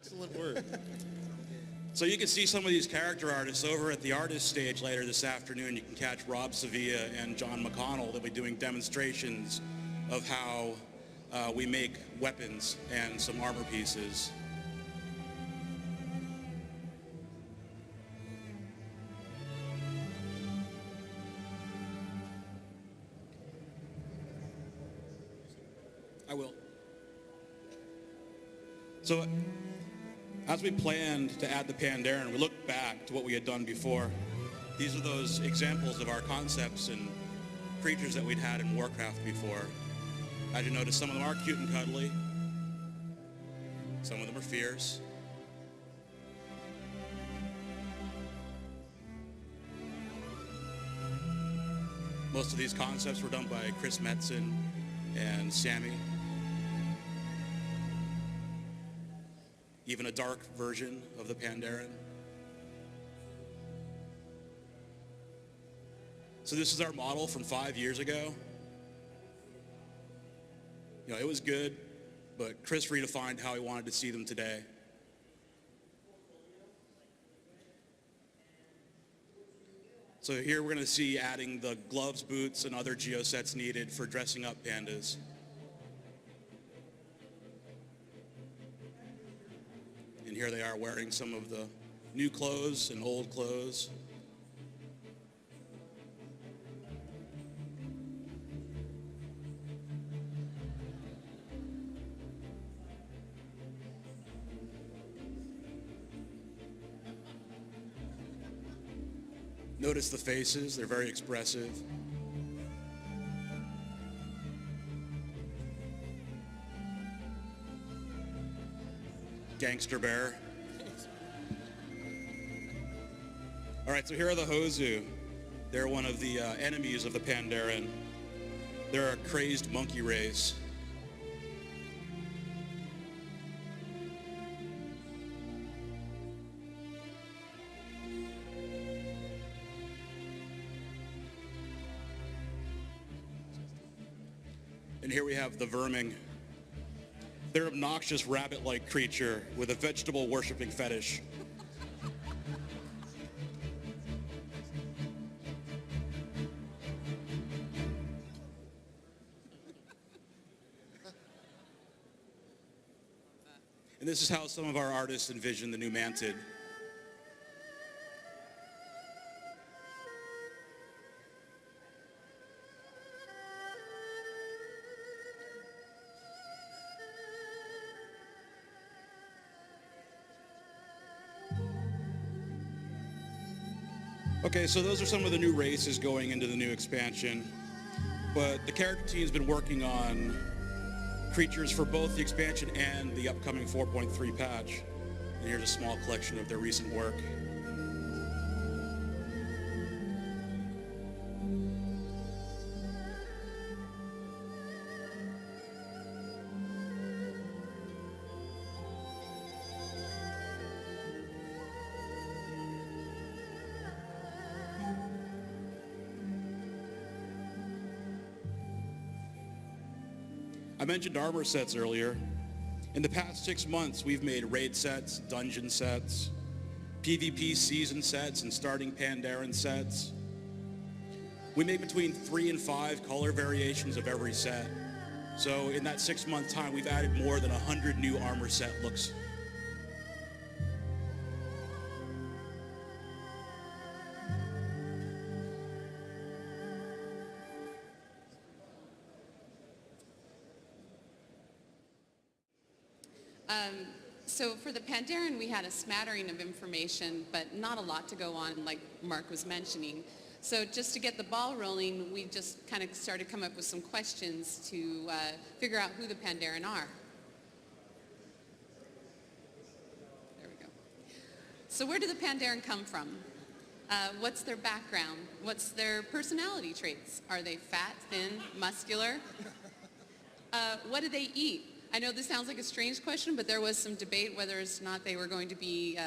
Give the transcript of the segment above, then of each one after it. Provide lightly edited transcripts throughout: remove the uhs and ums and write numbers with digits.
Excellent work. So you can see some of these character artists over at the artist stage later this afternoon. You can catch Rob Sevilla and John McConnell. They'll be doing demonstrations of how we make weapons and some armor pieces. I will. So, as we planned to add the Pandaren, we looked back to what we had done before. These are those examples of our concepts and creatures that we'd had in Warcraft before. As you notice, some of them are cute and cuddly. Some of them are fierce. Most of these concepts were done by Chris Metzen and Sammy. Even a dark version of the Pandaren. So this is our model from 5 years ago. You know, it was good, but Chris redefined how he wanted to see them today. So here we're going to see adding the gloves, boots, and other geosets needed for dressing up pandas. And here they are wearing some of the new clothes and old clothes. Notice the faces, they're very expressive. Gangster bear. All right, so here are the Hozu. They're one of the enemies of the Pandaren. They're a crazed monkey race. And here we have the Verming. They're an obnoxious rabbit-like creature with a vegetable worshipping fetish. And this is how some of our artists envision the new Manted. Okay, so those are some of the new races going into the new expansion, but the character team's been working on creatures for both the expansion and the upcoming 4.3 patch. And here's a small collection of their recent work. I mentioned armor sets earlier. In the past 6 months, we've made raid sets, dungeon sets, PvP season sets, and starting Pandaren sets. We made between 3 and 5 color variations of every set. So in that 6-month time, we've added more than 100 new armor set looks. So for the Pandaren, we had a smattering of information, but not a lot to go on, like Mark was mentioning. So just to get the ball rolling, we just kind of started coming up with some questions to figure out who the Pandaren are. There we go. So where do the Pandaren come from? What's their background? What's their personality traits? Are they fat, thin, muscular? What do they eat? I know this sounds like a strange question, but there was some debate whether or not they were going to be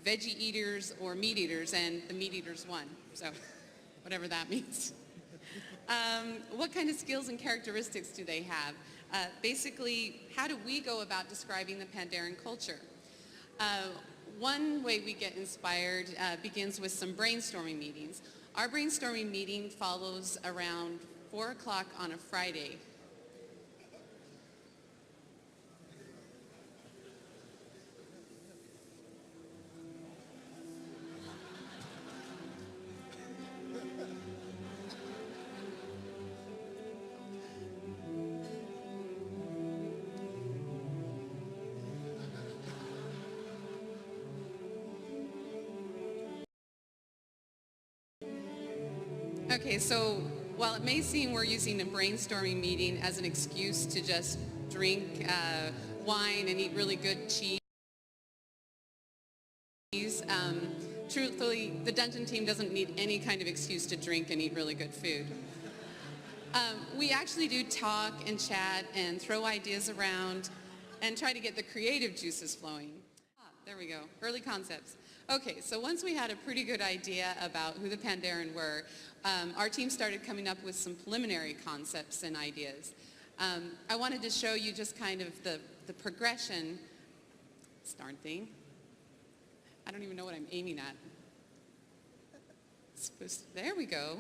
veggie eaters or meat eaters, and the meat eaters won, so whatever that means. What kind of skills and characteristics do they have? Basically, how do we go about describing the Pandaren culture? One way we get inspired begins with some brainstorming meetings. Our brainstorming meeting follows around 4 o'clock on a Friday. Okay, so while it may seem we're using a brainstorming meeting as an excuse to just drink wine and eat really good cheese, truthfully, the dungeon team doesn't need any kind of excuse to drink and eat really good food. We actually do talk and chat and throw ideas around and try to get the creative juices flowing. There we go, early concepts. Okay, so once we had a pretty good idea about who the Pandaren were, our team started coming up with some preliminary concepts and ideas. I wanted to show you just kind of the progression. This darn thing. I don't even know what I'm aiming at. There we go.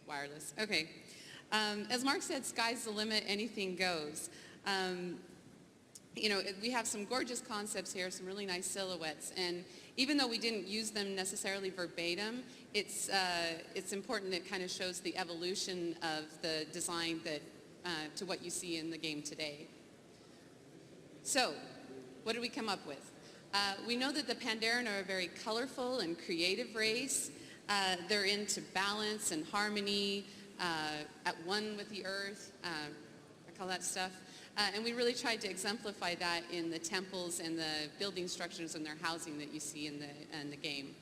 Wireless. Okay. As Mark said, sky's the limit, anything goes. You know, we have some gorgeous concepts here, some really nice silhouettes, and even though we didn't use them necessarily verbatim, it's important it kind of shows the evolution of the design that, to what you see in the game today. So, what did we come up with? We know that the Pandaren are a very colorful and creative race. They're into balance and harmony, at one with the earth, I call that stuff. And we really tried to exemplify that in the temples and the building structures and their housing that you see in the game.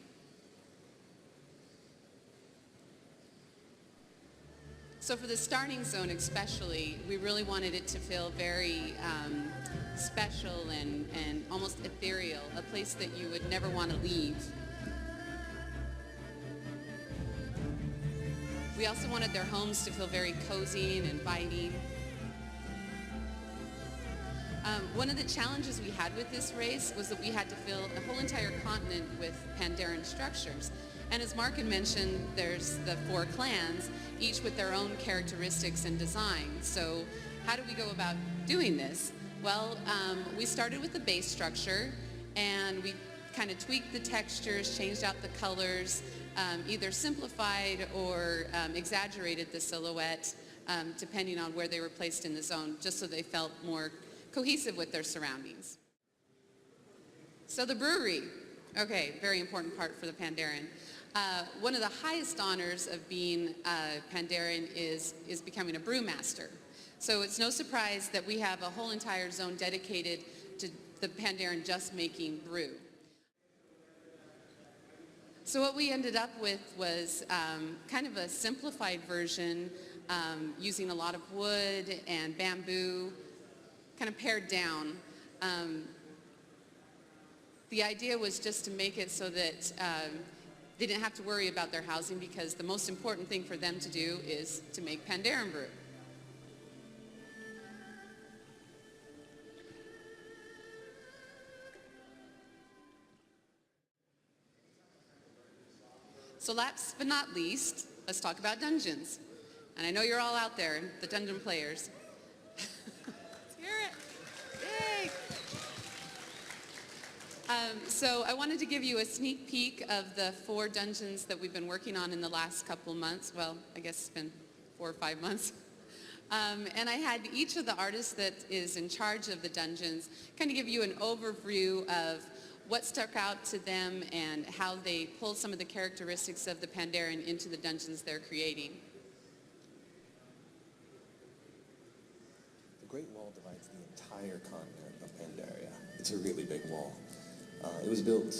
So for the starting zone especially, we really wanted it to feel very special and almost ethereal, a place that you would never want to leave. We also wanted their homes to feel very cozy and inviting. One of the challenges we had with this race was that we had to fill a whole entire continent with Pandaren structures. And as Mark had mentioned, there's the 4 clans, each with their own characteristics and design. So how do we go about doing this? Well, we started with the base structure, and we kind of tweaked the textures, changed out the colors, either simplified or exaggerated the silhouette, depending on where they were placed in the zone, just so they felt more cohesive with their surroundings. So the brewery, okay, very important part for the Pandaren. One of the highest honors of being a Pandaren is becoming a brewmaster. So it's no surprise that we have a whole entire zone dedicated to the Pandaren just making brew. So what we ended up with was kind of a simplified version using a lot of wood and bamboo, kind of pared down. The idea was just to make it so that they didn't have to worry about their housing, because the most important thing for them to do is to make Pandaren brew. So last but not least, let's talk about dungeons. And I know you're all out there, the dungeon players. Let's hear it. Yay! So I wanted to give you a sneak peek of the 4 dungeons that we've been working on in the last couple months. Well, I guess it's been 4 or 5 months. And I had each of the artists that is in charge of the dungeons kind of give you an overview of what stuck out to them and how they pulled some of the characteristics of the Pandaren into the dungeons they're creating. The Great Wall divides the entire continent of Pandaria. It's a really big wall. It was built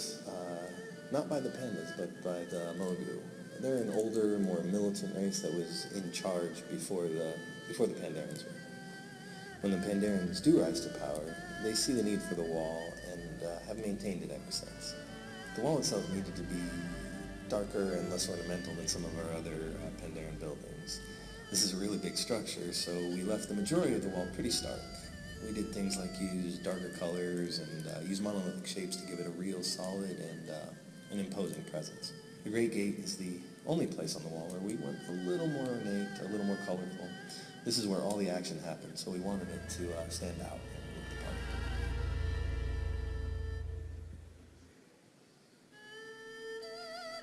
not by the Pandas, but by the Mogu. They're an older, more militant race that was in charge before the Pandarans were. When the Pandarans do rise to power, they see the need for the wall and have maintained it ever since. The wall itself needed to be darker and less ornamental than some of our other Pandaren buildings. This is a really big structure, so we left the majority of the wall pretty stark. We did things like use darker colors and use monolithic shapes to give it a real solid and an imposing presence. The Great Gate is the only place on the wall where we went a little more ornate, a little more colorful. This is where all the action happened, so we wanted it to stand out and look the part.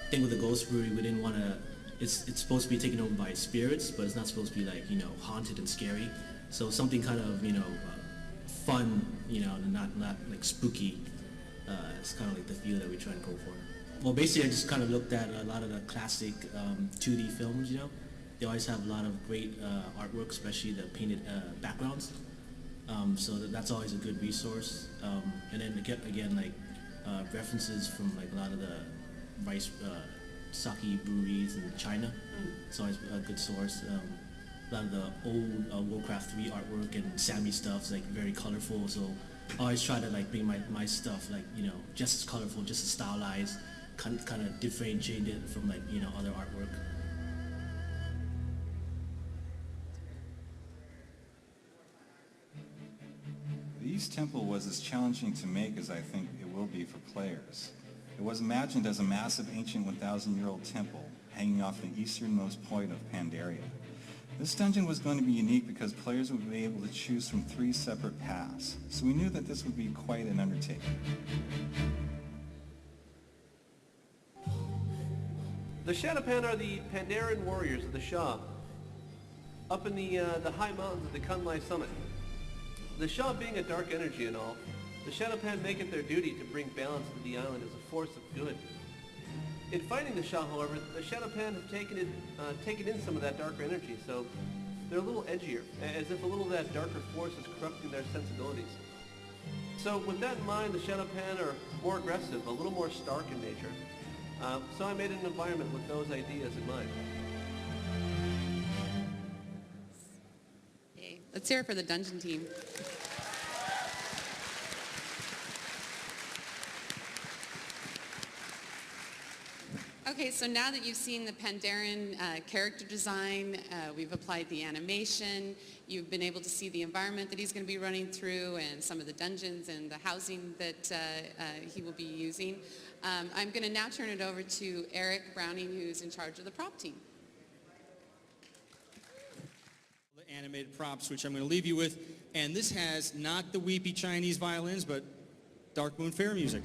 I think with the ghost brewery, we didn't want to, it's supposed to be taken over by spirits, but it's not supposed to be like, haunted and scary. So something kind of, fun, and not like spooky. It's kind of like the feel that we try and go for. Well, basically I just kind of looked at a lot of the classic 2D films, They always have a lot of great artwork, especially the painted backgrounds. So that's always a good resource. And then again, like references from like a lot of the rice sake breweries in China. It's always a good source. A lot of the old Warcraft 3 artwork and Sammy stuff is like very colorful. So I always try to like bring my stuff like just as colorful, just as stylized, kind of differentiate it from like other artwork. The East Temple was as challenging to make as I think it will be for players. It was imagined as a massive ancient 1,000-year-old temple hanging off the easternmost point of Pandaria. This dungeon was going to be unique because players would be able to choose from 3 separate paths, so we knew that this would be quite an undertaking. The Shadowpan are the Pandaren warriors of the Shah, up in the high mountains of the Kunlai summit. The Shah being a dark energy and all, the Shadowpan make it their duty to bring balance to the island as a force of good. In fighting the Shah, however, the Shadowpan have taken in some of that darker energy, so they're a little edgier, as if a little of that darker force is corrupting their sensibilities. So with that in mind, the Shadowpan are more aggressive, a little more stark in nature. So I made an environment with those ideas in mind. Yay. Let's hear it for the dungeon team. Okay, so now that you've seen the Pandaren character design, we've applied the animation, you've been able to see the environment that he's going to be running through and some of the dungeons and the housing that he will be using. I'm going to now turn it over to Eric Browning, who's in charge of the prop team. The animated props, which I'm going to leave you with, and this has not the weepy Chinese violins, but Dark Moon Fair music.